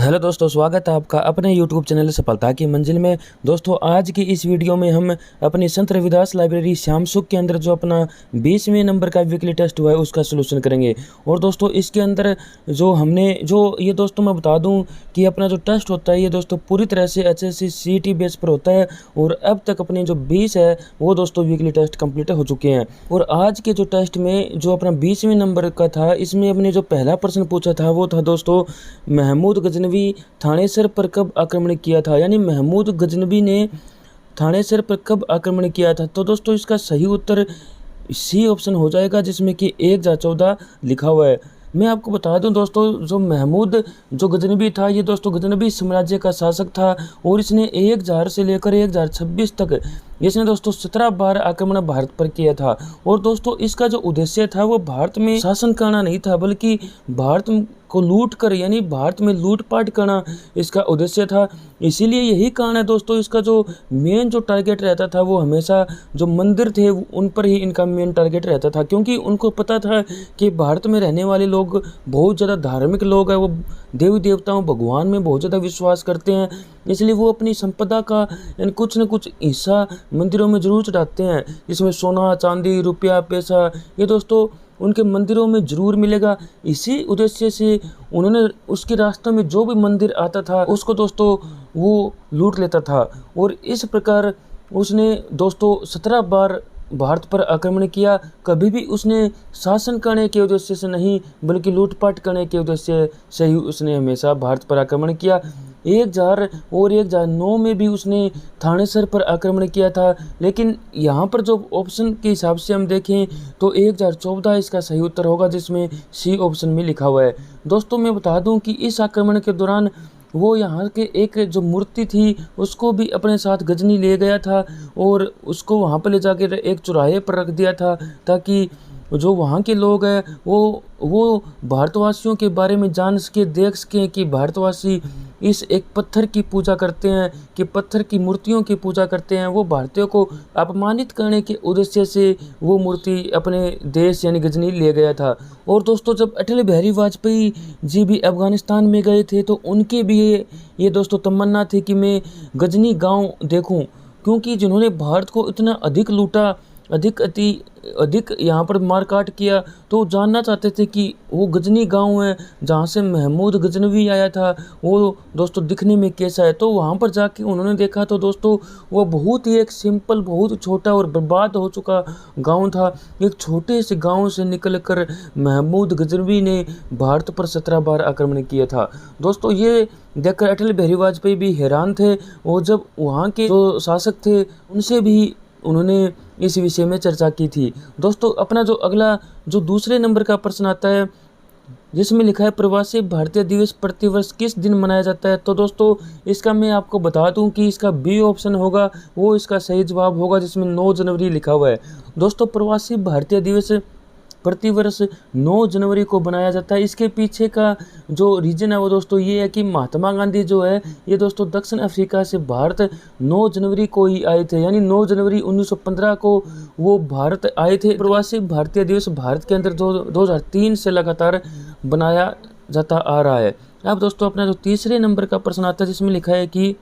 Hello दोस्तों, स्वागत है आपका अपने YouTube चैनल सफलता की मंजिल में। दोस्तों, आज की इस वीडियो में हम अपनी संत रविदास लाइब्रेरी श्याम सुख के अंदर जो अपना 20वें नंबर का वीकली टेस्ट हुआ है उसका सलूशन करेंगे। और दोस्तों, इसके अंदर ये दोस्तों मैं बता दूं कि अपना जो टेस्ट होता है ये दोस्तों पूरी तरह से HSC CET बेस पर होता है। और अब तक अपने जो 20 है वो दोस्तों वीकली टेस्ट कंप्लीट हो चुके हैं। और आज के जो टेस्ट में जो अपना 20वें नंबर का था, इसमें अपने जो पहला प्रश्न पूछा था वो था दोस्तों, महमूद गजनवी थानेसर पर कब आक्रमण किया था। यानी महमूद गजनवी ने थानेसर पर कब आक्रमण किया था। तो दोस्तों, इसका सही उत्तर सी ऑप्शन हो जाएगा, जिसमें कि 1014 लिखा हुआ है। मैं आपको बता दूं दोस्तों, जो महमूद जो गजनवी था ये दोस्तों गजनवी साम्राज्य का शासक था। और इसने 1000 से लेकर 1026 तक इसने दोस्तों 17 बार आक्रमण भारत पर किया था। और दोस्तों, इसका जो उद्देश्य था वो भारत में शासन करना नहीं था, बल्कि भारत को लूट कर यानी भारत में लूटपाट करना इसका उद्देश्य था। इसीलिए यही कारण है दोस्तों, इसका जो मेन जो टारगेट रहता था वो हमेशा जो मंदिर थे उन पर ही इनका मेन टारगेट रहता था। क्योंकि उनको पता था कि भारत में रहने वाले लोग बहुत ज़्यादा धार्मिक लोग हैं, वो देवी देवताओं भगवान में बहुत ज़्यादा विश्वास करते हैं। इसलिए वो अपनी संपदा का यानी कुछ न कुछ हिस्सा मंदिरों में जरूर चढ़ाते हैं, जिसमें सोना चांदी रुपया पैसा ये दोस्तों उनके मंदिरों में जरूर मिलेगा। इसी उद्देश्य से उन्होंने उसके रास्ते में जो भी मंदिर आता था उसको दोस्तों वो लूट लेता था। और इस प्रकार उसने दोस्तों 17 बार भारत पर आक्रमण किया। कभी भी उसने शासन करने के उद्देश्य से नहीं, बल्कि लूटपाट करने के उद्देश्य से ही उसने हमेशा भारत पर आक्रमण किया। 1000 और 1009 में भी उसने थानेसर पर आक्रमण किया था। लेकिन यहाँ पर जो ऑप्शन के हिसाब से हम देखें तो 1014 इसका सही उत्तर होगा, जिसमें सी ऑप्शन में लिखा हुआ है। दोस्तों, मैं बता दूं कि इस आक्रमण के दौरान वो यहाँ के एक जो मूर्ति थी उसको भी अपने साथ गजनी ले गया था और उसको वहाँ पर ले जाकर एक चौराहे पर रख दिया था, ताकि जो वहाँ के लोग हैं वो भारतवासियों के बारे में जान सके, देख सकें कि भारतवासी इस एक पत्थर की पूजा करते हैं, कि पत्थर की मूर्तियों की पूजा करते हैं। वो भारतीयों को अपमानित करने के उद्देश्य से वो मूर्ति अपने देश यानी गजनी ले गया था। और दोस्तों, जब अटल बिहारी वाजपेयी जी भी अफगानिस्तान में गए थे तो उनके भी ये दोस्तों तमन्ना थी कि मैं गजनी गाँव देखूँ, क्योंकि जिन्होंने भारत को इतना अधिक लूटा, अधिक यहाँ पर मारकाट किया, तो जानना चाहते थे कि वो गजनी गांव है जहाँ से महमूद गजनवी आया था वो दोस्तों दिखने में कैसा है। तो वहाँ पर जाके उन्होंने देखा तो दोस्तों वो बहुत ही एक सिंपल, बहुत छोटा और बर्बाद हो चुका गांव था। एक छोटे से गांव से निकलकर महमूद गजनवी ने भारत पर 17 बार आक्रमण किया था। दोस्तों, ये देखकर अटल बिहारी वाजपेयी भी हैरान थे। और जब वहाँ के जो शासक थे उनसे भी उन्होंने इस विषय में चर्चा की थी। दोस्तों, अपना जो अगला जो दूसरे नंबर का प्रश्न आता है, जिसमें लिखा है प्रवासी भारतीय दिवस प्रतिवर्ष किस दिन मनाया जाता है। तो दोस्तों, इसका मैं आपको बता दूं कि इसका बी ऑप्शन होगा वो इसका सही जवाब होगा, जिसमें 9 जनवरी लिखा हुआ है। दोस्तों, प्रवासी भारतीय दिवस प्रतिवर्ष 9 जनवरी को बनाया जाता है। इसके पीछे का जो रीजन है वो दोस्तों ये है कि महात्मा गांधी जो है ये दोस्तों दक्षिण अफ्रीका से भारत 9 जनवरी को ही आए थे। यानी 9 जनवरी 1915 को वो भारत आए थे। प्रवासी भारतीय दिवस भारत के अंदर 2003 से लगातार बनाया जाता आ रहा है। अब दोस्तों, अपना जो तीसरे नंबर का प्रश्न आता है, जिसमें लिखा है कि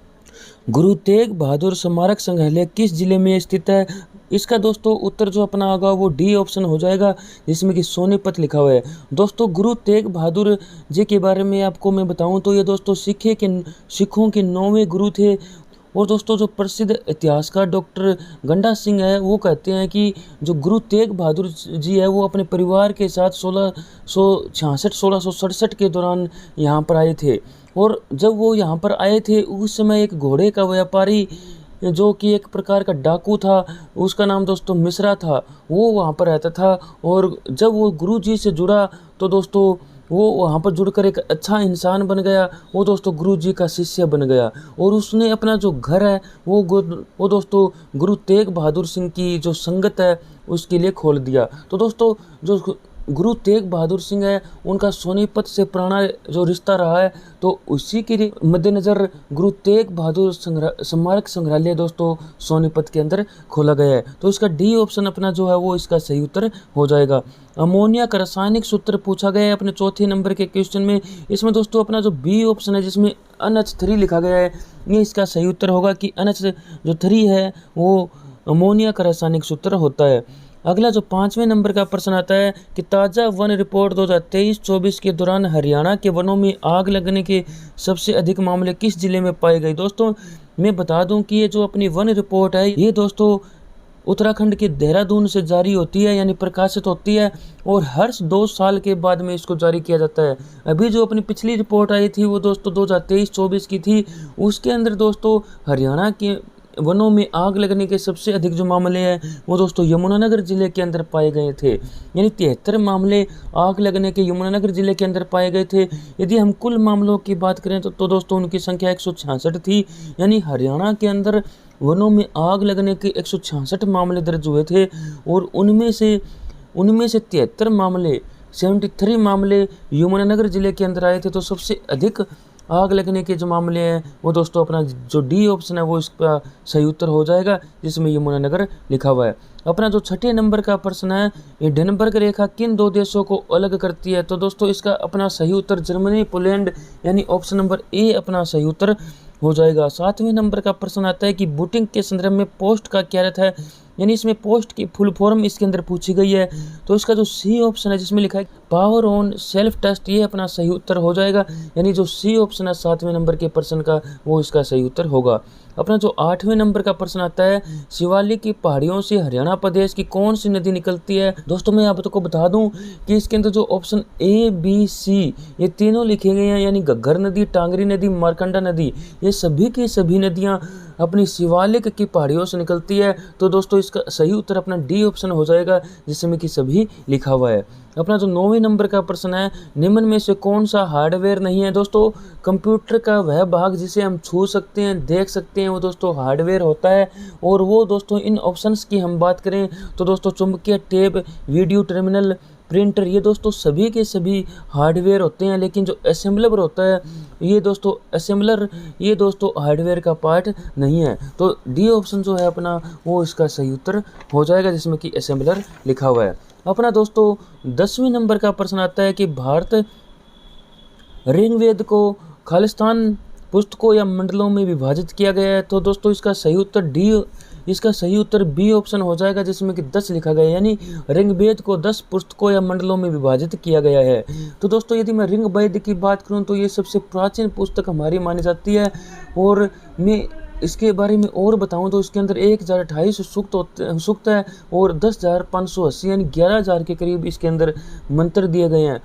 गुरु तेग बहादुर स्मारक संग्रहालय किस जिले में स्थित है। इसका दोस्तों उत्तर जो अपना होगा वो डी ऑप्शन हो जाएगा, जिसमें कि सोनीपत लिखा हुआ है। दोस्तों, गुरु तेग बहादुर जी के बारे में आपको मैं बताऊं तो ये दोस्तों सिखों के 9वें गुरु थे। और दोस्तों, जो प्रसिद्ध इतिहासकार डॉक्टर गंडा सिंह है वो कहते हैं कि जो गुरु तेग बहादुर जी है वो अपने परिवार के साथ 1667 के दौरान यहाँ पर आए थे। और जब वो यहाँ पर आए थे उस समय एक घोड़े का व्यापारी जो कि एक प्रकार का डाकू था, उसका नाम दोस्तों मिश्रा था, वो वहाँ पर रहता था। और जब वो गुरु जी से जुड़ा तो दोस्तों वो वहाँ पर जुड़कर एक अच्छा इंसान बन गया। वो दोस्तों गुरु जी का शिष्य बन गया और उसने अपना जो घर है वो दोस्तों गुरु तेग बहादुर सिंह की जो संगत है उसके लिए खोल दिया। तो दोस्तों, जो गुरु तेग बहादुर सिंह है, उनका सोनीपत से पुराना जो रिश्ता रहा है, तो उसी के मद्देनज़र गुरु तेग बहादुर स्मारक संग्रहालय दोस्तों सोनीपत के अंदर खोला गया है। तो इसका डी ऑप्शन अपना जो है वो इसका सही उत्तर हो जाएगा। अमोनिया का रासायनिक सूत्र पूछा गया है अपने चौथे नंबर के क्वेश्चन में। इसमें दोस्तों अपना जो बी ऑप्शन है जिसमें NH3 लिखा गया है, ये इसका सही उत्तर होगा कि NH जो 3 है वो अमोनिया का रासायनिक सूत्र होता है। अगला जो 5वें नंबर का प्रश्न आता है कि ताज़ा वन रिपोर्ट 2023-24 के दौरान हरियाणा के वनों में आग लगने के सबसे अधिक मामले किस जिले में पाए गए। दोस्तों मैं बता दूं कि ये जो अपनी वन रिपोर्ट है ये दोस्तों उत्तराखंड के देहरादून से जारी होती है, यानी प्रकाशित होती है, और हर 2 साल के बाद में इसको जारी किया जाता है। अभी जो अपनी पिछली रिपोर्ट आई थी वो दोस्तों 2023-24 की थी, उसके अंदर दोस्तों हरियाणा के वनों में आग लगने के सबसे अधिक जो मामले हैं वो दोस्तों यमुनानगर जिले के अंदर पाए गए थे, यानी 73 मामले आग लगने के यमुनानगर जिले के अंदर पाए गए थे। यदि हम कुल मामलों की बात करें तो दोस्तों उनकी संख्या 166 थी, यानी हरियाणा के अंदर वनों में आग लगने के 166 मामले दर्ज हुए थे, और उनमें से 73 मामले 73 मामले यमुनानगर जिले के अंदर आए थे। तो सबसे अधिक आग लगने के जो मामले हैं वो दोस्तों अपना जो डी ऑप्शन है वो इसका सही उत्तर हो जाएगा, जिसमें यमुनानगर लिखा हुआ है। अपना जो 6ठे नंबर का प्रश्न है, हिंडनबर्ग रेखा किन 2 देशों को अलग करती है। तो दोस्तों इसका अपना सही उत्तर जर्मनी पोलैंड, यानी ऑप्शन नंबर ए अपना सही उत्तर हो जाएगा। 7वें नंबर का प्रश्न आता है कि बूटिंग के संदर्भ में पोस्ट का क्या अर्थ है, यानी इसमें पोस्ट की फुल फॉर्म इसके अंदर पूछी गई है। तो इसका जो सी ऑप्शन है जिसमें लिखा है पावर ऑन सेल्फ टेस्ट, ये अपना सही उत्तर हो जाएगा, यानी जो सी ऑप्शन है 7वें नंबर के प्रश्न का वो इसका सही उत्तर होगा। अपना जो 8वें नंबर का प्रश्न आता है, शिवालिक की पहाड़ियों से हरियाणा प्रदेश की कौन सी नदी निकलती है। दोस्तों मैं आपको बता दूं कि इसके अंदर जो ऑप्शन ए बी सी ये तीनों लिखे गए हैं, यानी घग्गर नदी, टांगरी नदी, मारकंडा नदी, ये सभी की सभी नदियां अपनी शिवालिक की पहाड़ियों से निकलती है। तो दोस्तों इसका सही उत्तर अपना डी ऑप्शन हो जाएगा, जिसमें कि सभी लिखा हुआ है। अपना जो 9वें नंबर का प्रश्न है, निम्न में से कौन सा हार्डवेयर नहीं है। दोस्तों कंप्यूटर का वह भाग जिसे हम छू सकते हैं, देख सकते हैं, वो दोस्तों हार्डवेयर होता है। और वो दोस्तों इन ऑप्शंस की हम बात करें तो दोस्तों चुंबकीय टेप, वीडियो टर्मिनल, प्रिंटर, ये दोस्तों सभी के सभी हार्डवेयर होते हैं। लेकिन जो असेंबलर होता है ये दोस्तों हार्डवेयर का पार्ट नहीं है। तो डी ऑप्शन जो है अपना वो इसका सही उत्तर हो जाएगा, जिसमें कि असेंबलर लिखा हुआ है। अपना दोस्तों 10वें नंबर का प्रश्न आता है कि भारत ऋग्वेद को खालिस्तान पुस्तकों या मंडलों में विभाजित किया गया है। तो दोस्तों इसका सही उत्तर बी ऑप्शन हो जाएगा, जिसमें कि 10 लिखा गया है, यानी ऋग्वेद को 10 पुस्तकों या मंडलों में विभाजित किया गया है। तो दोस्तों यदि मैं ऋग्वेद की बात करूं तो ये सबसे प्राचीन पुस्तक हमारी मानी जाती है, और मैं इसके बारे में और बताऊं तो इसके अंदर 1028 सूक्त है और 10,580 यानी 11,000 के करीब इसके अंदर मंत्र दिए गए हैं।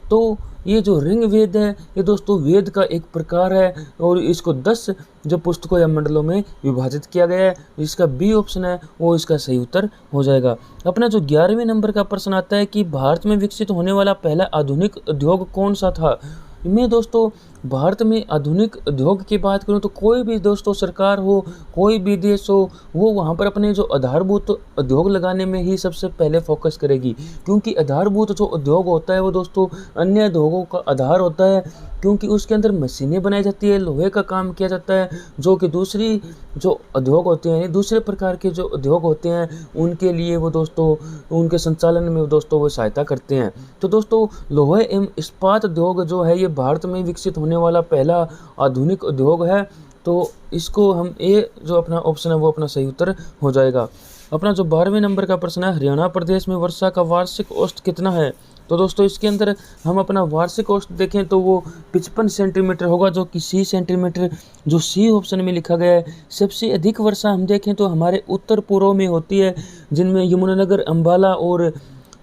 तो ये जो ऋग्वेद है ये दोस्तों वेद का एक प्रकार है, और इसको 10 जो पुस्तकों या मंडलों में विभाजित किया गया है। इसका बी ऑप्शन है वो इसका सही उत्तर हो जाएगा। अपना जो 11वें नंबर का प्रश्न आता है कि भारत में विकसित होने वाला पहला आधुनिक उद्योग कौन सा था। मैं दोस्तों भारत में आधुनिक उद्योग की बात करूं तो कोई भी दोस्तों सरकार हो, कोई भी देश हो, वो वहां पर अपने जो आधारभूत उद्योग लगाने में ही सबसे पहले फोकस करेगी, क्योंकि आधारभूत जो उद्योग होता है वो दोस्तों अन्य उद्योगों का आधार होता है, क्योंकि उसके अंदर मशीनें बनाई जाती है, लोहे का काम किया जाता है, जो कि दूसरी जो उद्योग होते हैं, दूसरे प्रकार के जो उद्योग होते हैं उनके लिए वो दोस्तों उनके संचालन में दोस्तों वो सहायता करते हैं। तो दोस्तों लोहे एवं इस्पात उद्योग जो है ये भारत में विकसित होने वाला पहला आधुनिक उद्योग है। तो इसको हम ए जो अपना ऑप्शन है वो अपना सही उत्तर हो जाएगा। अपना जो 12वें नंबर का प्रश्न है, हरियाणा प्रदेश में वर्षा का वार्षिक औसत कितना है। तो दोस्तों इसके अंदर हम अपना वार्षिक औसत देखें तो वो 55 सेंटीमीटर होगा, जो कि सी सेंटीमीटर जो सी ऑप्शन में लिखा गया है। सबसे अधिक वर्षा हम देखें तो हमारे उत्तर पूर्व में होती है, जिनमें यमुनानगर, अंबाला और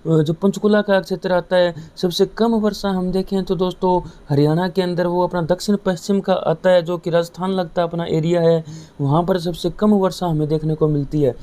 जो पंचकुला का क्षेत्र आता है। सबसे कम वर्षा हम देखें तो दोस्तों हरियाणा के अंदर वो अपना दक्षिण पश्चिम का आता है, जो कि राजस्थान लगता अपना एरिया है, वहाँ पर सबसे कम वर्षा हमें देखने को मिलती है।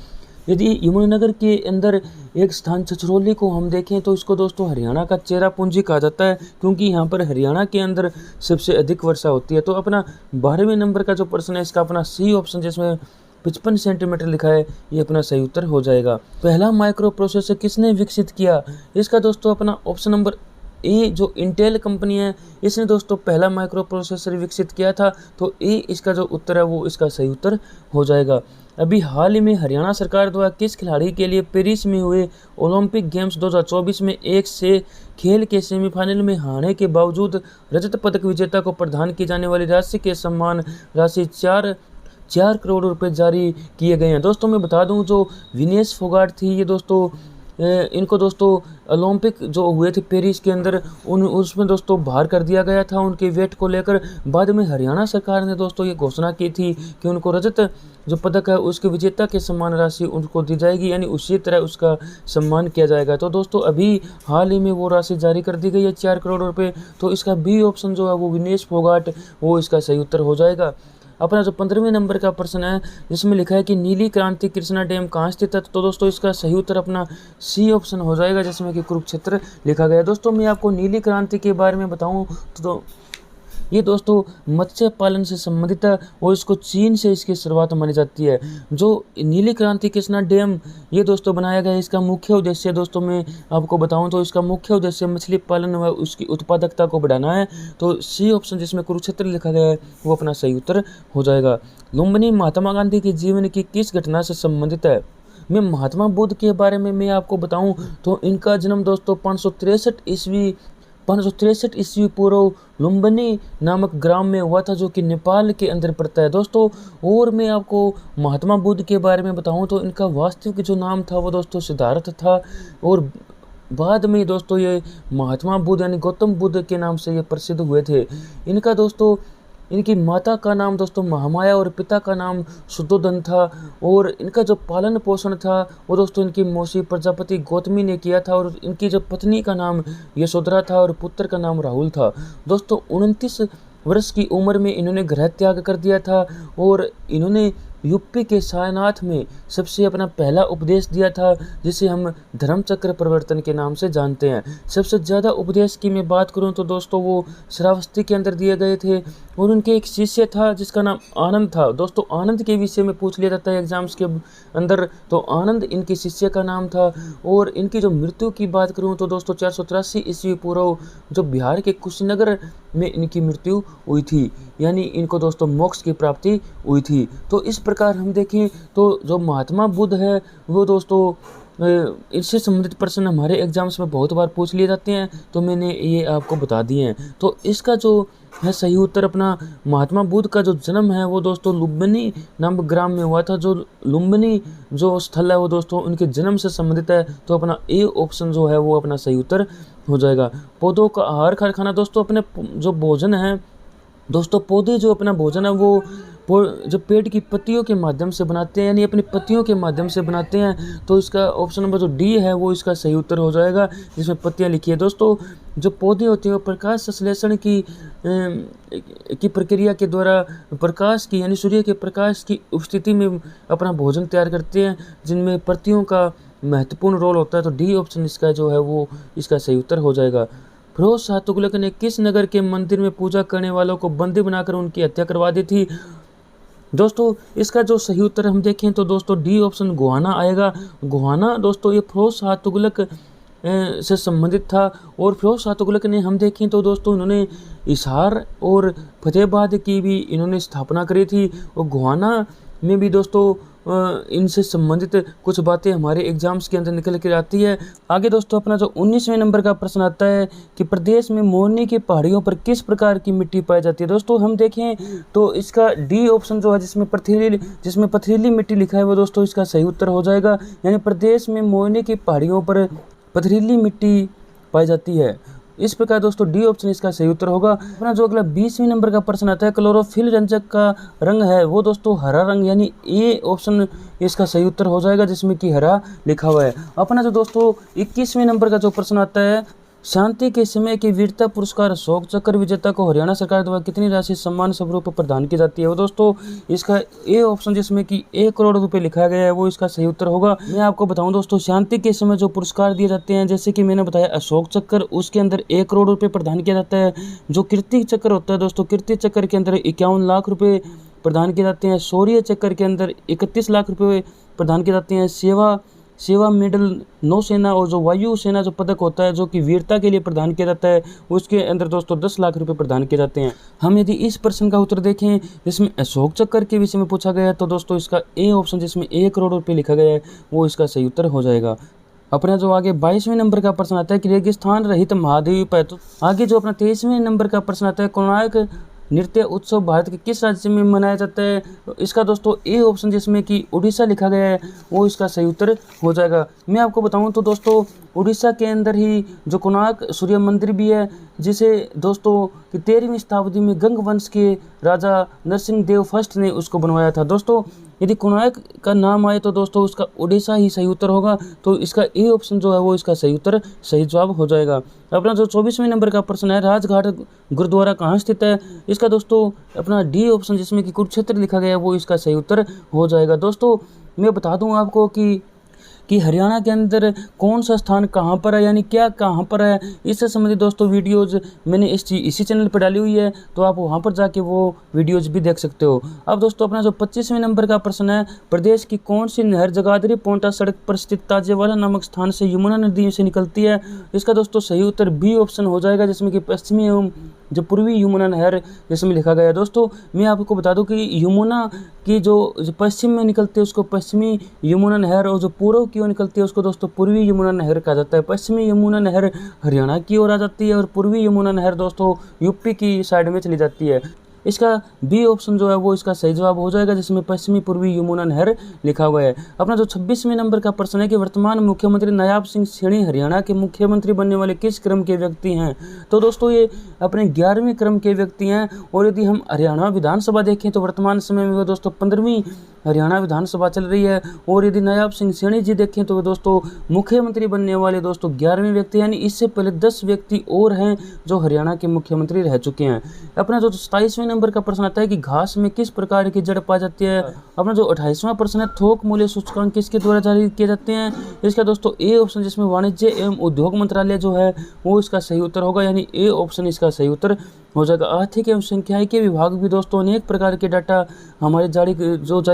यदि यमुनानगर के अंदर एक स्थान छछरौली को हम देखें तो इसको दोस्तों हरियाणा का चेरापूंजी कहा जाता है, क्योंकि यहाँ पर हरियाणा के अंदर सबसे अधिक वर्षा होती है। तो अपना 12वें नंबर का जो प्रश्न है इसका अपना सी ऑप्शन जिसमें 55 सेंटीमीटर लिखा है, ये अपना सही उत्तर हो जाएगा। पहला माइक्रो प्रोसेसर किसने विकसित किया? इसका दोस्तों अपना ऑप्शन नंबर ए जो इंटेल कंपनी है, इसने दोस्तों पहला माइक्रो प्रोसेसर विकसित किया था, तो ए इसका जो उत्तर है वो इसका सही उत्तर हो जाएगा। अभी हाल ही में हरियाणा सरकार द्वारा किस खिलाड़ी के लिए पेरिस में हुए ओलंपिक गेम्स 2024 में एक से खेल के सेमीफाइनल में हारने के बावजूद रजत पदक विजेता को प्रदान की जाने वाली राशि के सम्मान राशि 4 करोड़ रुपए जारी किए गए हैं? दोस्तों मैं बता दूं, जो विनेश फोगाट थी, ये दोस्तों इनको दोस्तों ओलंपिक जो हुए थे पेरिस के अंदर उसमें दोस्तों बाहर कर दिया गया था उनके वेट को लेकर। बाद में हरियाणा सरकार ने दोस्तों ये घोषणा की थी कि उनको रजत जो पदक है उसके विजेता के सम्मान राशि उनको दी जाएगी, यानी उसी तरह उसका सम्मान किया जाएगा। तो दोस्तों अभी हाल ही में वो राशि जारी कर दी गई है 4 करोड़ रुपये। तो इसका बी ऑप्शन जो है वो विनेश फोगाट, वो इसका सही उत्तर हो जाएगा। अपना जो 15वें नंबर का प्रश्न है जिसमें लिखा है कि नीली क्रांति कृष्णा डैम कहाँ स्थित है, तो दोस्तों इसका सही उत्तर अपना सी ऑप्शन हो जाएगा, जिसमें कि कुरुक्षेत्र लिखा गया है। दोस्तों मैं आपको नीली क्रांति के बारे में बताऊं तो ये दोस्तों मत्स्य पालन से संबंधित है और इसको चीन से इसकी शुरुआत मानी जाती है। जो नीली क्रांति कृष्णा डैम ये दोस्तों बनाया गया है, इसका मुख्य उद्देश्य दोस्तों मैं आपको बताऊं तो इसका मुख्य उद्देश्य मछली पालन व उसकी उत्पादकता को बढ़ाना है। तो सी ऑप्शन जिसमें कुरुक्षेत्र लिखा गया है वो अपना सही उत्तर हो जाएगा। लुम्बिनी महात्मा गांधी के जीवन की किस घटना से संबंधित है? मैं महात्मा बुद्ध के बारे में मैं आपको बताऊं तो इनका जन्म दोस्तों 563 ईस्वी पूर्व लुम्बिनी नामक ग्राम में हुआ था, जो कि नेपाल के अंदर पड़ता है दोस्तों। और मैं आपको महात्मा बुद्ध के बारे में बताऊं तो इनका वास्तविक जो नाम था वो दोस्तों सिद्धार्थ था, और बाद में दोस्तों ये महात्मा बुद्ध यानी गौतम बुद्ध के नाम से ये प्रसिद्ध हुए थे। इनका दोस्तों इनकी माता का नाम दोस्तों महामाया और पिता का नाम शुद्धोधन था, और इनका जो पालन पोषण था वो दोस्तों इनकी मौसी प्रजापति गौतमी ने किया था, और इनकी जो पत्नी का नाम यशोधरा था और पुत्र का नाम राहुल था। दोस्तों 29 वर्ष की उम्र में इन्होंने गृह त्याग कर दिया था, और इन्होंने यूपी के सारनाथ में सबसे अपना पहला उपदेश दिया था, जिसे हम धर्मचक्र प्रवर्तन के नाम से जानते हैं। सबसे ज़्यादा उपदेश की मैं बात करूं तो दोस्तों वो श्रावस्ती के अंदर दिए गए थे, और उनके एक शिष्य था जिसका नाम आनंद था। दोस्तों आनंद के विषय में पूछ लिया जाता है एग्जाम्स के अंदर, तो आनंद इनके शिष्य का नाम था। और इनकी जो मृत्यु की बात करूँ तो दोस्तों 483 ईस्वी पूर्व जो बिहार के कुशीनगर में इनकी मृत्यु हुई थी, यानी इनको दोस्तों मोक्ष की प्राप्ति हुई थी। तो इस प्रकार हम देखें तो जो महात्मा बुद्ध है वो दोस्तों इससे संबंधित प्रश्न हमारे एग्जाम्स में बहुत बार पूछ लिए जाते हैं, तो मैंने ये आपको बता दिए हैं। तो इसका जो है सही उत्तर अपना महात्मा बुद्ध का जो जन्म है वो दोस्तों लुम्बिनी नामक ग्राम में हुआ था। जो लुम्बिनी जो स्थल है वो दोस्तों उनके जन्म से संबंधित है, तो अपना ए ऑप्शन जो है वो अपना सही उत्तर हो जाएगा। पौधों का आहार कारखाना दोस्तों अपने जो भोजन है दोस्तों, पौधे जो अपना भोजन है वो जो पेड़ की पत्तियों के माध्यम से बनाते हैं, यानी अपनी पत्तियों के माध्यम से बनाते हैं। तो इसका ऑप्शन नंबर जो डी है वो इसका सही उत्तर हो जाएगा, जिसमें पत्तियां लिखी है। दोस्तों जो पौधे होते हैं वो प्रकाश संश्लेषण की प्रक्रिया के द्वारा प्रकाश की यानी सूर्य के प्रकाश की उपस्थिति में अपना भोजन तैयार करते हैं, जिनमें पत्तियों का महत्वपूर्ण रोल होता है। तो डी ऑप्शन इसका जो है वो इसका सही उत्तर हो जाएगा। फिरोज शाह तुगलक ने किस नगर के मंदिर में पूजा करने वालों को बंदी बनाकर उनकी हत्या करवा दी थी? दोस्तों इसका जो सही उत्तर हम देखें तो दोस्तों डी ऑप्शन गोहाना आएगा। गोहाना दोस्तों ये फिरोज शाह तुगलक से संबंधित था, और फिरोज शाह तुगलक ने हम देखें तो दोस्तों इन्होंने हिसार और फतेहाबाद की भी इन्होंने स्थापना करी थी, और गोहाना में भी दोस्तों इनसे संबंधित कुछ बातें हमारे एग्जाम्स के अंदर निकल कर आती है। आगे दोस्तों अपना जो 19वें नंबर का प्रश्न आता है कि प्रदेश में मोरनी की पहाड़ियों पर किस प्रकार की मिट्टी पाई जाती है? दोस्तों हम देखें तो इसका डी ऑप्शन जो है जिसमें पथरीली मिट्टी लिखा है वो दोस्तों इसका सही उत्तर हो जाएगा, यानी प्रदेश में मोरनी की पहाड़ियों पर पथरीली मिट्टी पाई जाती है। इस प्रकार दोस्तों डी ऑप्शन इसका सही उत्तर होगा। अपना जो अगला 20वें नंबर का प्रश्न आता है, क्लोरोफिल रंजक का रंग है वो दोस्तों हरा रंग, यानी ए ऑप्शन इसका सही उत्तर हो जाएगा, जिसमें कि हरा लिखा हुआ है। अपना जो दोस्तों 21वें नंबर का जो प्रश्न आता है, शांति के समय के वीरता पुरस्कार अशोक चक्र विजेता को हरियाणा सरकार द्वारा कितनी राशि सम्मान स्वरूप प्रदान की जाती है? वो दोस्तों इसका ए ऑप्शन जिसमें कि 1 करोड़ रुपए लिखा गया है वो इसका सही उत्तर होगा। मैं आपको बताऊं दोस्तों शांति के समय जो पुरस्कार दिए जाते हैं, जैसे कि मैंने बताया अशोक चक्र, उसके अंदर 1 करोड़ रुपए प्रदान किया जाता है। जो कीर्ति चक्र होता है दोस्तों, कीर्ति चक्र के अंदर 51 लाख रुपए प्रदान किए जाते हैं। शौर्य चक्र के अंदर 31 लाख रुपये प्रदान किए जाते हैं। सेवा मेडल नौसेना और जो वायुसेना जो पदक होता है जो कि वीरता के लिए प्रदान किया जाता है, उसके अंदर दोस्तों 10 लाख रुपए प्रदान किए जाते हैं। हम यदि इस प्रश्न का उत्तर देखें जिसमें अशोक चक्र के विषय में पूछा गया है, तो दोस्तों इसका ए ऑप्शन जिसमें 1 करोड़ रुपये लिखा गया है वो इसका सही उत्तर हो जाएगा। अपना जो आगे 22वें नंबर का प्रश्न आता है कि रेगिस्तान रहित महाद्वीप है। तो आगे जो अपना 23वें नंबर का प्रश्न आता है, कोणार्क नृत्य उत्सव भारत के किस राज्य में मनाया जाता है। इसका दोस्तों ए ऑप्शन जिसमें कि उड़ीसा लिखा गया है वो इसका सही उत्तर हो जाएगा। मैं आपको बताऊं तो दोस्तों उड़ीसा के अंदर ही जो कोणार्क सूर्य मंदिर भी है, जिसे दोस्तों कि 13वीं शताब्दी में गंग वंश के राजा नरसिंह देव फर्स्ट ने उसको बनवाया था। दोस्तों यदि कोणार्क का नाम आए तो दोस्तों उसका उड़ीसा ही सही उत्तर होगा, तो इसका ए ऑप्शन जो है वो इसका सही उत्तर सही जवाब हो जाएगा। अपना जो 24वें नंबर का प्रश्न है, राजघाट गुरुद्वारा कहाँ स्थित है। इसका दोस्तों अपना डी ऑप्शन जिसमें कि कुरुक्षेत्र लिखा गया है वो इसका सही उत्तर हो जाएगा। दोस्तों मैं बता दूं आपको कि हरियाणा के अंदर कौन सा स्थान कहाँ पर है, यानी क्या कहाँ पर है, इससे संबंधित दोस्तों वीडियोज़ मैंने इसी चैनल पर डाली हुई है, तो आप वहाँ पर जाके वो वीडियोज़ भी देख सकते हो। अब दोस्तों अपना जो 25वें नंबर का प्रश्न है, प्रदेश की कौन सी नहर जगाधरी पोंटा सड़क पर स्थित ताजेवाला नामक स्थान से यमुना नदी से निकलती है। इसका दोस्तों सही उत्तर बी ऑप्शन हो जाएगा, जिसमें कि पश्चिमी एवं जो पूर्वी यमुना नहर जिसमें लिखा गया है। दोस्तों मैं आपको बता दूं कि यमुना की जो पश्चिम में निकलती है उसको पश्चिमी यमुना नहर, और जो पूर्व की ओर निकलती है उसको दोस्तों पूर्वी यमुना नहर कहा जाता है। पश्चिमी यमुना नहर हरियाणा की ओर आ जाती है और पूर्वी यमुना नहर दोस्तों यूपी की साइड में चली जाती है। इसका बी ऑप्शन जो है वो इसका सही जवाब हो जाएगा, जिसमें पश्चिमी पूर्वी यमुना नहर लिखा हुआ है। अपना जो 26वें नंबर का प्रश्न है कि वर्तमान मुख्यमंत्री नायाब सिंह सैनी हरियाणा के मुख्यमंत्री बनने वाले किस क्रम के व्यक्ति हैं। तो दोस्तों ये अपने 11वें क्रम के व्यक्ति हैं, और यदि हम हरियाणा विधानसभा देखें तो वर्तमान समय में वो दोस्तों 15वीं हरियाणा विधानसभा चल रही है, और यदि नायाब सिंह सैनी जी देखें तो वे दोस्तों मुख्यमंत्री बनने वाले दोस्तों 11वें व्यक्ति, यानी इससे पहले 10 व्यक्ति और हैं जो हरियाणा के मुख्यमंत्री रह चुके हैं। अपना जो 27वें नंबर का प्रश्न आता है कि घास में किस प्रकार की जड़ पाई जाती है। अपना जो 28वां प्रश्न है, थोक मूल्य सूचकांक किसके द्वारा जारी किए जाते हैं। इसका दोस्तों ए ऑप्शन जिसमें वाणिज्य एवं उद्योग मंत्रालय जो है वो इसका सही उत्तर होगा, यानी ए ऑप्शन इसका सही उत्तर हो जाएगा। आर्थिक एवं संख्यायिकी विभाग भी दोस्तों अनेक प्रकार के डाटा हमारे जारी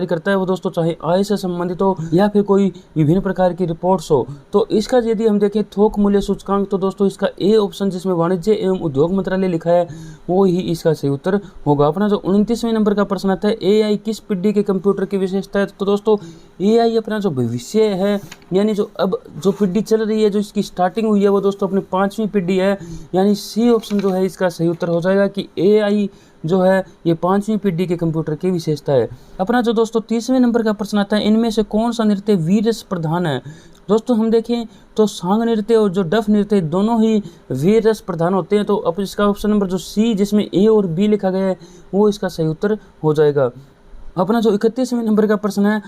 करता है, वो दोस्तों चाहे आय से संबंधित हो या फिर कोई विभिन्न प्रकार की रिपोर्ट्स हो। तो इसका यदि हम देखें थोक मूल्य सूचकांक, तो दोस्तों इसका ए ऑप्शन जिसमें वाणिज्य एवं उद्योग मंत्रालय लिखा है वो ही इसका सही उत्तर होगा। अपना जो 29वें नंबर का प्रश्न आता है, एआई किस पीढ़ी के कंप्यूटर की विशेषता है। तो दोस्तों एआई अपना जो भविष्य है, यानी जो अब जो पीढ़ी चल रही है, जो इसकी स्टार्टिंग हुई है वो दोस्तों अपनी 5वीं पीढ़ी है, यानी सी ऑप्शन जो है इसका सही उत्तर हो जाएगा कि एआई जो है ये 5वीं पीढ़ी के कंप्यूटर की विशेषता है। अपना जो दोस्तों 30वें नंबर का प्रश्न आता है, इनमें से कौन सा नृत्य वीर रस प्रधान है। दोस्तों हम देखें तो सांग नृत्य और जो डफ नृत्य दोनों ही वीर रस प्रधान होते हैं। तो अब इसका ऑप्शन नंबर जो सी जिसमें ए और बी लिखा गया है वो इसका सही उत्तर हो जाएगा। अपना जो 31वें नंबर का प्रश्न है,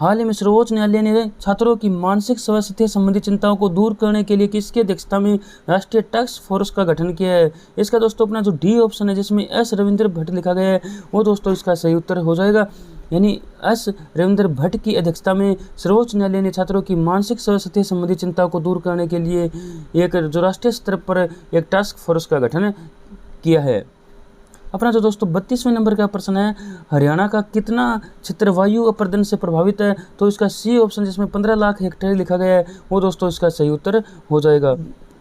हाल ही में सर्वोच्च न्यायालय ने छात्रों की मानसिक स्वास्थ्य संबंधी चिंताओं को दूर करने के लिए किसकी अध्यक्षता में राष्ट्रीय टास्क फोर्स का गठन किया है। इसका दोस्तों अपना जो डी ऑप्शन है जिसमें एस रविंद्र भट्ट लिखा गया है वो दोस्तों इसका सही उत्तर हो जाएगा, यानी एस रविंद्र भट्ट की अध्यक्षता में सर्वोच्च न्यायालय ने छात्रों की मानसिक स्वास्थ्य संबंधी चिंताओं को दूर करने के लिए एक जो राष्ट्रीय स्तर पर एक टास्क फोर्स का गठन किया है। अपना जो दोस्तों 32वें नंबर का प्रश्न है, हरियाणा का कितना क्षेत्र वायु अपरदन से प्रभावित है। तो इसका सी ऑप्शन जिसमें 15 लाख हेक्टेयर लिखा गया है वो दोस्तों इसका सही उत्तर हो जाएगा।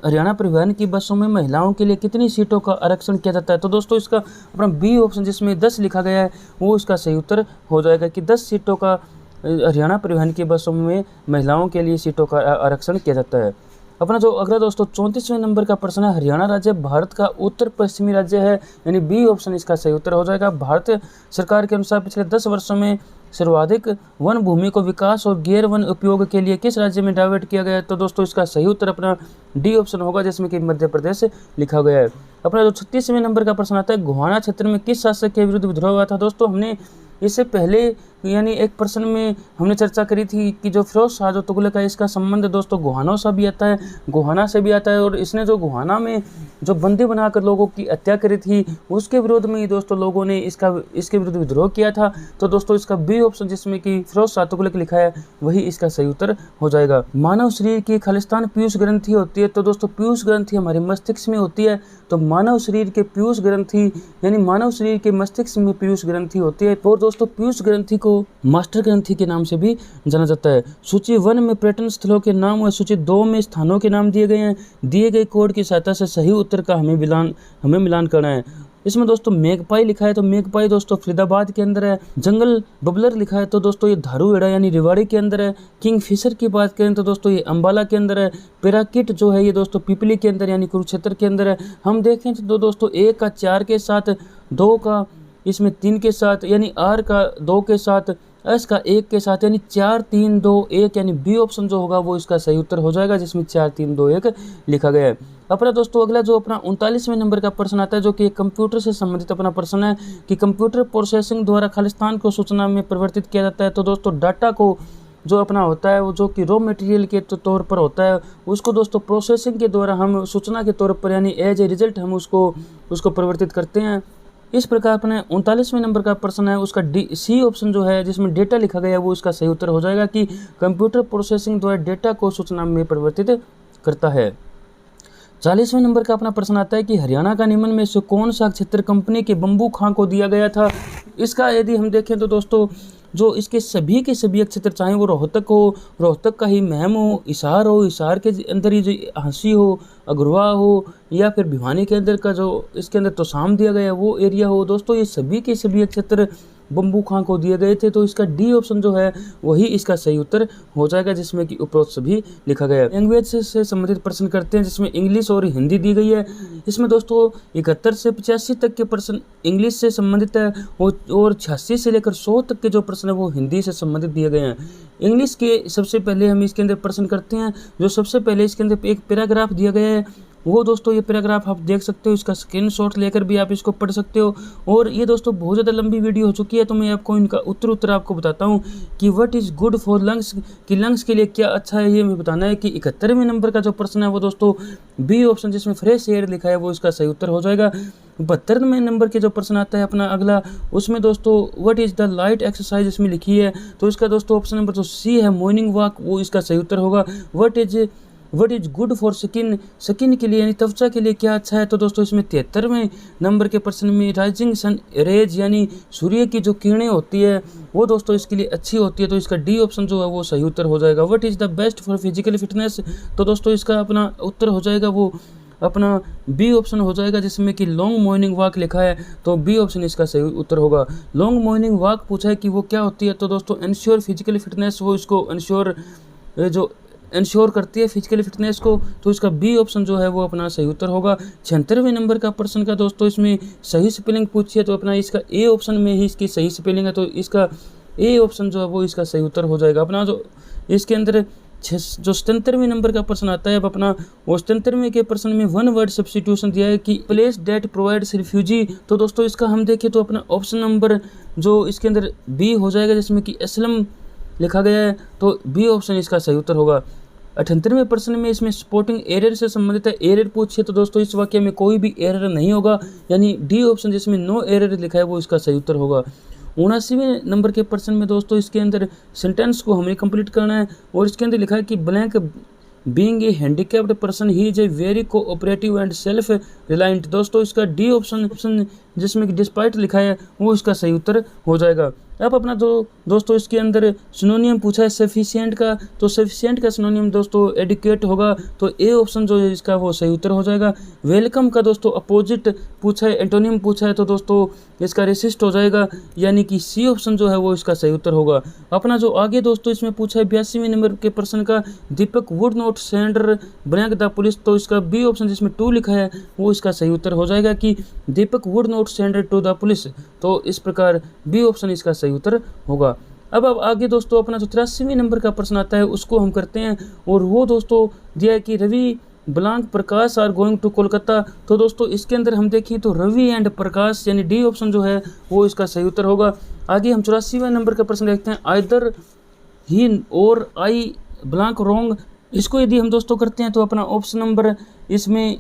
हरियाणा परिवहन की बसों में महिलाओं के लिए कितनी सीटों का आरक्षण किया जाता है। तो दोस्तों इसका अपना बी ऑप्शन जिसमें 10 लिखा गया है वो इसका सही उत्तर हो जाएगा कि 10 सीटों का हरियाणा परिवहन की बसों में महिलाओं के लिए सीटों का आरक्षण किया जाता है। अपना जो अगला दोस्तों 34वें नंबर का प्रश्न है, हरियाणा राज्य भारत का उत्तर पश्चिमी राज्य है, यानी बी ऑप्शन इसका सही उत्तर हो जाएगा। भारत सरकार के अनुसार पिछले 10 वर्षों में सर्वाधिक वन भूमि को विकास और गैर वन उपयोग के लिए किस राज्य में डाइवर्ट किया गया है। तो दोस्तों इसका सही उत्तर अपना डी ऑप्शन होगा, जिसमें कि मध्य प्रदेश लिखा गया है। अपना जो 36वें नंबर का प्रश्न आता है, गोहाना क्षेत्र में किस शासक के विरुद्ध विद्रोह हुआ था। दोस्तों हमने इससे पहले यानी एक प्रश्न में हमने चर्चा करी थी कि जो फिरोज शाह जो तुगलक है इसका संबंध दोस्तों गोहाना से भी आता है, गोहाना से भी आता है। और इसने जो गोहाना में जो बंदी बनाकर लोगों की हत्या करी थी उसके विरोध में ही दोस्तों लोगों ने इसके विरुद्ध विद्रोह किया था। तो दोस्तों इसका बी ऑप्शन जिसमें कि फिरोज शाह तुगलक लिखा है वही इसका सही उत्तर हो जाएगा। मानव शरीर की खालिस्तान पीयूष ग्रंथि होती है। तो दोस्तों पीयूष ग्रंथि हमारे मस्तिष्क में होती है। तो मानव शरीर के पीयूष ग्रंथि यानी मानव शरीर के मस्तिष्क में पीयूष ग्रंथि होती है। और दोस्तों पीयूष ग्रंथि को मास्टर ग्रंथि के नाम से भी जाना जाता है। सूची 1 में पर्यटन स्थलों के नाम और सूची 2 में स्थानों के नाम दिए गए हैं। दिए गए कोड की सहायता से सही उत्तर का हमें मिलान करना है। इसमें दोस्तों मेघपाई लिखा है तो मेघपाई दोस्तों फरीदाबाद के अंदर है। जंगल बबलर लिखा है तो दोस्तों ये धारूहेड़ा यानी रेवाड़ी के अंदर है। किंग फिशर की बात करें तो दोस्तों ये अंबाला के अंदर है। पैराकिट जो है ये दोस्तों पिपली के अंदर यानी कुरुक्षेत्र के अंदर है। हम देखें तो दोस्तों 1 का 4 के साथ, 2 का इसमें 3 के साथ यानी R का 2 के साथ, S का 1 के साथ यानी 4 3 2 1 यानी बी ऑप्शन जो होगा वो इसका सही उत्तर हो जाएगा जिसमें 4 3 2 1 लिखा गया है। अपना दोस्तों अगला जो अपना 39वें नंबर का प्रश्न आता है जो कि कंप्यूटर से संबंधित अपना प्रश्न है कि कंप्यूटर प्रोसेसिंग द्वारा खालिस्तान को सूचना में परिवर्तित किया जाता है। तो दोस्तों डाटा को जो अपना होता है वो जो कि रॉ मटेरियल के तौर पर होता है उसको दोस्तों प्रोसेसिंग के द्वारा हम सूचना के तौर पर यानी एज ए रिजल्ट हम उसको परिवर्तित करते हैं। इस प्रकार अपने 39वें नंबर का प्रश्न है उसका सी ऑप्शन जो है जिसमें डेटा लिखा गया है वो इसका सही उत्तर हो जाएगा कि कंप्यूटर प्रोसेसिंग द्वारा डेटा को सूचना में परिवर्तित करता है। 40वें नंबर का अपना प्रश्न आता है कि हरियाणा का निम्न में से कौन सा क्षेत्र कंपनी के बम्बू खां को दिया गया था। इसका यदि हम देखें तो दोस्तों जो इसके सभी के सभी क्षेत्र चाहे वो रोहतक हो, रोहतक का ही महम हो, हिसार के अंदर ही जो हांसी हो, अग्रवा हो या फिर भिवानी के अंदर का जो इसके अंदर तोशाम दिया गया है वो एरिया हो, दोस्तों ये सभी के सभी क्षेत्र बम्बू खां को दिए गए थे। तो इसका डी ऑप्शन जो है वही इसका सही उत्तर हो जाएगा जिसमें कि उपरोक्त सभी लिखा गया है। लैंग्वेज से संबंधित प्रश्न करते हैं जिसमें इंग्लिश और हिंदी दी गई है। इसमें दोस्तों 71 से 85 तक के प्रश्न इंग्लिश से संबंधित है और 86 से लेकर 100 तक के जो प्रश्न है वो हिंदी से संबंधित दिए गए हैं। इंग्लिश के सबसे पहले हम इसके अंदर प्रश्न करते हैं। जो सबसे पहले इसके अंदर एक पैराग्राफ दिया गया है वो दोस्तों ये पैराग्राफ आप देख सकते हो, इसका स्क्रीनशॉट लेकर भी आप इसको पढ़ सकते हो। और ये दोस्तों बहुत ज़्यादा लंबी वीडियो हो चुकी है तो मैं आपको इनका उत्तर आपको बताता हूँ कि what is good for lungs, कि लंग्स के लिए क्या अच्छा है ये मैं बताना है। कि 71वें नंबर का जो प्रश्न है वो दोस्तों बी ऑप्शन जिसमें फ्रेश एयर लिखा है वो इसका सही उत्तर हो जाएगा। 72वें नंबर के जो प्रश्न आता है अपना अगला उसमें दोस्तों what is the light exercise इसमें लिखी है तो इसका दोस्तों ऑप्शन नंबर जो सी है मॉर्निंग वॉक वो इसका सही उत्तर होगा। What is good for skin के लिए यानी त्वचा के लिए क्या अच्छा है तो दोस्तों इसमें 73वें नंबर के प्रश्न में राइजिंग सन रेज यानी सूर्य की जो किरणें होती है वो दोस्तों इसके लिए अच्छी होती है तो इसका डी ऑप्शन जो है वो सही उत्तर हो जाएगा। What is the best for physical fitness तो दोस्तों इसका अपना उत्तर हो जाएगा वो अपना बी ऑप्शन हो जाएगा जिसमें कि लॉन्ग मॉर्निंग वॉक लिखा है तो बी ऑप्शन इसका सही उत्तर होगा। लॉन्ग मॉर्निंग वॉक पूछा है कि वो क्या होती है तो दोस्तों इंश्योर फिजिकल फिटनेस, वो इसको इंश्योर करती है फिजिकल फिटनेस को तो इसका बी ऑप्शन जो है वो अपना सही उत्तर होगा। 76वें नंबर का प्रश्न का दोस्तों इसमें सही स्पेलिंग पूछी है तो अपना इसका ए ऑप्शन में ही इसकी सही स्पेलिंग है तो इसका ए ऑप्शन जो है वो इसका सही उत्तर हो जाएगा। अपना जो इसके अंदर जो 77वें नंबर का प्रश्न आता है अब अपना वो 77वें के प्रश्न में वन वर्ड सब्स्टिट्यूशन दिया है कि प्लेस डेट प्रोवाइड्स रिफ्यूजी तो दोस्तों इसका हम देखें तो अपना ऑप्शन नंबर जो इसके अंदर बी हो जाएगा जिसमें कि असलम लिखा गया है तो बी ऑप्शन इसका सही उत्तर होगा। 78वें प्रश्न में इसमें स्पोर्टिंग एरर से संबंधित है, एरर पूछिए तो दोस्तों इस वाक्य में कोई भी एरर नहीं होगा यानी डी ऑप्शन जिसमें नो एरर लिखा है वो इसका सही उत्तर होगा। 79वें नंबर के प्रश्न में दोस्तों इसके अंदर सेंटेंस को हमें कंप्लीट करना है और इसके अंदर लिखा है कि blank being a handicapped person he is a very cooperative and self reliant दोस्तों इसका डी ऑप्शन जिसमें कि डिस्पाइट लिखा है वो इसका सही उत्तर हो जाएगा। अब अपना जो दोस्तों इसके अंदर सिनोनियम पूछा है सफिशिएंट का तो सफिशिएंट का सिनोनियम दोस्तों एडिक्वेट होगा तो ए ऑप्शन जो है इसका वो सही उत्तर हो जाएगा। वेलकम का दोस्तों अपोजिट पूछा है, एंटोनिम पूछा है तो दोस्तों इसका रेसिस्ट हो जाएगा यानी कि सी ऑप्शन जो है वो इसका सही उत्तर होगा। अपना जो आगे दोस्तों इसमें पूछा है 82वें नंबर के प्रश्न का Deepak would not surrender blank the police तो इसका बी ऑप्शन जिसमें 2 लिखा है वो इसका सही उत्तर हो जाएगा कि Deepak would not surrender to the police तो इस प्रकार बी ऑप्शन इसका सही उत्तर होगा। अब आगे दोस्तों अपना जो 83वें नंबर का प्रश्न आता है उसको हम करते हैं और वो दोस्तों दिया है कि Ravi blank Prakash are going to Kolkata. तो दोस्तों इसके अंदर हम देखें तो रवि एंड प्रकाश यानी डी ऑप्शन जो है वो इसका सही उत्तर होगा। आगे हम 84वें नंबर का प्रश्न देखते हैं, आइदर ही और आई ब्लांक रॉन्ग। इसको यदि हम दोस्तों करते हैं तो अपना ऑप्शन नंबर इसमें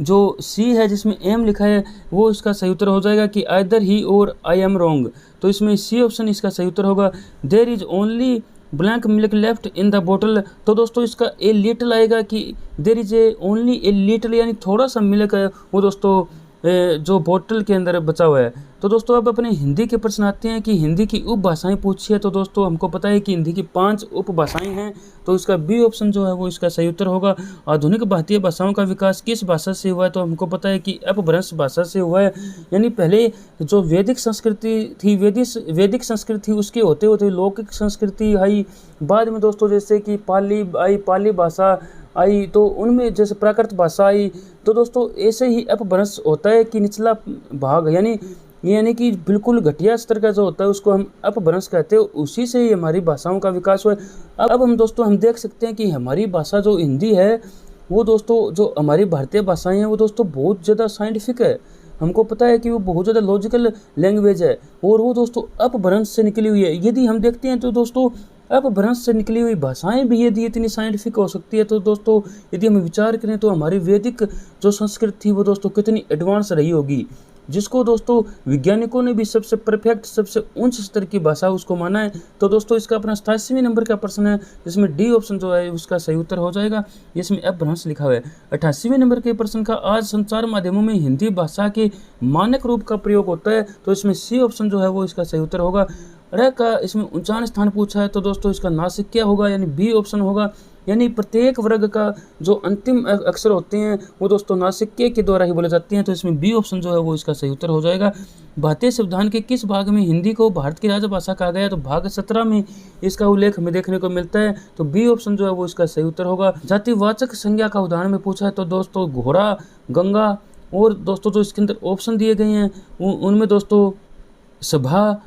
जो सी है जिसमें एम लिखा है वो इसका सही उत्तर हो जाएगा कि आइदर ही और आई एम रॉन्ग। तो इसमें सी ऑप्शन इसका सही उत्तर होगा। There is only blank milk left in the बोतल। तो दोस्तों इसका ए लिटिल आएगा कि there is a only a little यानी थोड़ा सा मिल्क है वो दोस्तों जो बोतल के अंदर बचा हुआ है। तो दोस्तों अब अपने हिंदी के प्रश्न आते हैं कि हिंदी की उपभाषाएं पूछी है। तो दोस्तों हमको पता है कि हिंदी की 5 उपभाषाएं हैं, तो इसका बी ऑप्शन जो है वो इसका सही उत्तर होगा। आधुनिक भारतीय भाषाओं का विकास किस भाषा से हुआ है? तो हमको पता है कि अपभ्रंश भाषा से हुआ है। यानी पहले जो वैदिक संस्कृति थी, वैदिक संस्कृति थी, उसके होते होते लौकिक संस्कृति आई। बाद में दोस्तों जैसे कि पाली आई, पाली भाषा आई, तो उनमें जैसे प्राकृत भाषा आई। तो दोस्तों ऐसे ही अपभ्रंश होता है कि निचला भाग यानी कि बिल्कुल घटिया स्तर का जो होता है उसको हम अपभ्रंश कहते हैं। उसी से ही हमारी भाषाओं का विकास हुआ है। अब हम दोस्तों हम देख सकते हैं कि हमारी भाषा जो हिंदी है वो दोस्तों जो हमारी भारतीय भाषाएं हैं वो दोस्तों बहुत ज़्यादा साइंटिफिक है। हमको पता है कि वो बहुत ज़्यादा लॉजिकल लैंग्वेज है और वो दोस्तों अपभ्रंश से निकली हुई है। यदि हम देखते हैं तो दोस्तों अपभ्रंश से निकली हुई भाषाएं भी यदि इतनी साइंटिफिक हो सकती है तो दोस्तों यदि हम विचार करें तो हमारी वैदिक जो संस्कृति थी वो दोस्तों कितनी एडवांस रही होगी, जिसको दोस्तों वैज्ञानिकों ने भी सबसे परफेक्ट सबसे उच्च स्तर की भाषा उसको माना है। तो दोस्तों इसका अपना 87वें नंबर का प्रश्न है जिसमें डी ऑप्शन जो है उसका सही उत्तर हो जाएगा, जिसमें अपभ्रंश लिखा हुआ है। 88वें नंबर के प्रश्न का, आज संचार माध्यमों में हिंदी भाषा के मानक रूप का प्रयोग होता है। तो इसमें सी ऑप्शन जो है वो इसका सही उत्तर होगा। र का इसमें 49 स्थान पूछा है, तो दोस्तों इसका नासिक क्या होगा यानी बी ऑप्शन होगा। यानी प्रत्येक वर्ग का जो अंतिम अक्षर होते हैं वो दोस्तों नासिक के द्वारा ही बोले जाते हैं। तो इसमें बी ऑप्शन जो है वो इसका सही उत्तर हो जाएगा। भारतीय संविधान के किस भाग में हिंदी को भारत की राजभाषा कहा गया? तो भाग 17 में इसका उल्लेख हमें देखने को मिलता है। तो बी ऑप्शन जो है वो इसका सही उत्तर होगा। जातिवाचक संज्ञा का उदाहरण में पूछा है, तो दोस्तों घोड़ा, गंगा, और दोस्तों जो इसके अंदर ऑप्शन दिए गए हैं उनमें दोस्तों सभा,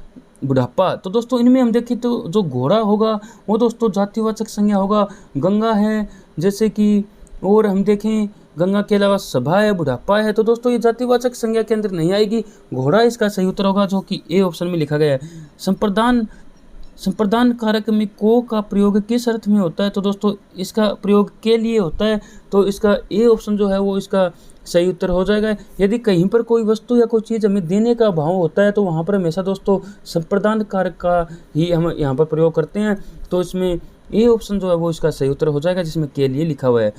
बुढ़ापा। तो दोस्तों इनमें हम देखें तो जो घोड़ा होगा वो दोस्तों जातिवाचक संज्ञा होगा, गंगा है जैसे कि, और हम देखें गंगा के अलावा सभा है, बुढ़ापा है। तो दोस्तों ये जातिवाचक संज्ञा के अंदर नहीं आएगी, घोड़ा इसका सही उत्तर होगा जो कि ए ऑप्शन में लिखा गया है। संप्रदान कारक में को का प्रयोग किस अर्थ में होता है? तो दोस्तों इसका प्रयोग के लिए होता है। तो इसका ए ऑप्शन जो है वो इसका सही उत्तर हो जाएगा। यदि कहीं पर कोई वस्तु या कोई चीज़ हमें देने का भाव होता है तो वहाँ पर हमेशा दोस्तों संप्रदान कारक का ही हम यहाँ पर प्रयोग करते हैं। तो इसमें ए ऑप्शन जो है वो इसका सही उत्तर हो जाएगा, जिसमें के लिए लिखा हुआ है।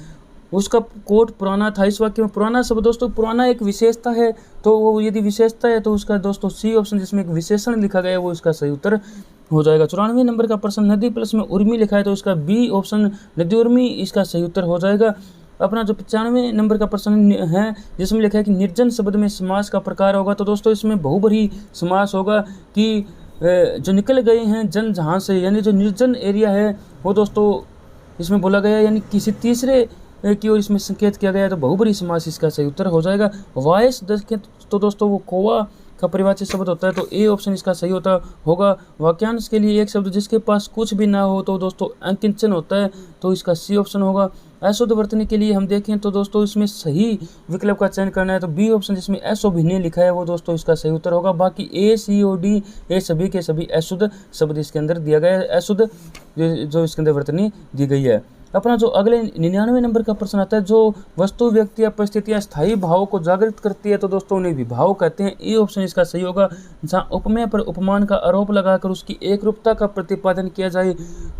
उसका कोट पुराना था। इस वाक्य में पुराना शब्द दोस्तों, पुराना एक विशेषता है, तो वो यदि विशेषता है तो उसका दोस्तों सी ऑप्शन जिसमें एक विशेषण लिखा गया है वो इसका सही उत्तर हो जाएगा। 94 नंबर का प्रश्न, नदी प्लस में उर्मी लिखा है, तो इसका बी ऑप्शन नदी उर्मी इसका सही उत्तर हो जाएगा। अपना जो 95 नंबर का प्रश्न है जिसमें लिखा है कि निर्जन शब्द में समास का प्रकार होगा। तो दोस्तों इसमें बहुब्रीहि समास होगा कि जो निकल गए हैं जन जहाँ से, यानी जो निर्जन एरिया है वो दोस्तों इसमें बोला गया है, यानी किसी तीसरे की ओर इसमें संकेत किया गया है। तो बहुब्रीहि समास इसका सही उत्तर हो जाएगा। वायस देखें तो दोस्तों वो कौवा का परिवाची शब्द होता है, तो ए ऑप्शन इसका सही होगा। वाक्यांश के लिए एक शब्द जिसके पास कुछ भी ना हो तो दोस्तों अकिंचन होता है, तो इसका सी ऑप्शन होगा। अशुद्ध वर्तनी के लिए हम देखें तो दोस्तों इसमें सही विकल्प का चयन करना है, तो बी ऑप्शन जिसमें अशोभनीय लिखा है वो दोस्तों इसका सही उत्तर होगा। बाकी ए, सी और डी ये सभी के सभी अशुद्ध शब्द इसके अंदर दिया गया है, अशुद्ध जो इसके अंदर वर्तनी दी गई है। अपना जो अगले 99 नंबर का प्रश्न आता है, जो वस्तु, व्यक्ति या परिस्थितियाँ स्थायी भाव को जागृत करती है तो दोस्तों उन्हें विभाव कहते हैं। ए ऑप्शन इसका सही होगा। जहाँ उपमेय पर उपमान का आरोप लगाकर उसकी एकरूपता का प्रतिपादन किया जाए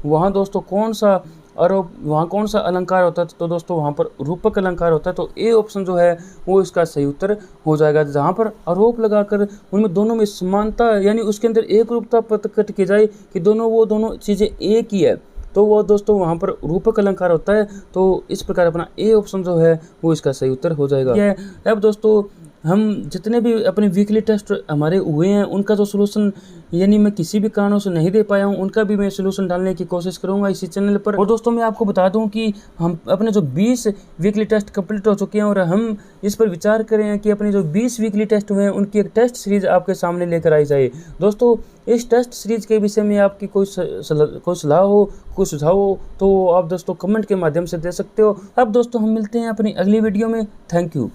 वहाँ दोस्तों कौन सा अलंकार होता है? तो दोस्तों वहाँ पर रूपक अलंकार होता है। तो ए ऑप्शन जो है वो इसका सही उत्तर हो जाएगा। जहाँ पर आरोप लगाकर उनमें दोनों में समानता यानी उसके अंदर एक रूपता प्रकट की जाए कि दोनों चीज़ें एक ही है, तो वो दोस्तों वहाँ पर रूपक अलंकार होता है। तो इस प्रकार अपना ए ऑप्शन जो है वो इसका सही उत्तर हो जाएगा। अब दोस्तों हम जितने भी अपने वीकली टेस्ट हमारे हुए हैं उनका जो सोल्यूशन यानी मैं किसी भी कारणों से नहीं दे पाया हूँ उनका भी मैं सोल्यूशन डालने की कोशिश करूँगा इसी चैनल पर। और दोस्तों मैं आपको बता दूँ कि हम अपने जो 20 वीकली टेस्ट कंप्लीट हो चुके हैं और हम इस पर विचार करें कि अपने जो 20 वीकली टेस्ट हुए हैं उनकी एक टेस्ट सीरीज आपके सामने लेकर आई जाए। दोस्तों इस टेस्ट सीरीज के विषय में आपकी कोई सलाह हो, कोई सुझाव हो तो आप दोस्तों कमेंट के माध्यम से दे सकते हो। अब दोस्तों हम मिलते हैं अपनी अगली वीडियो में। Thank you.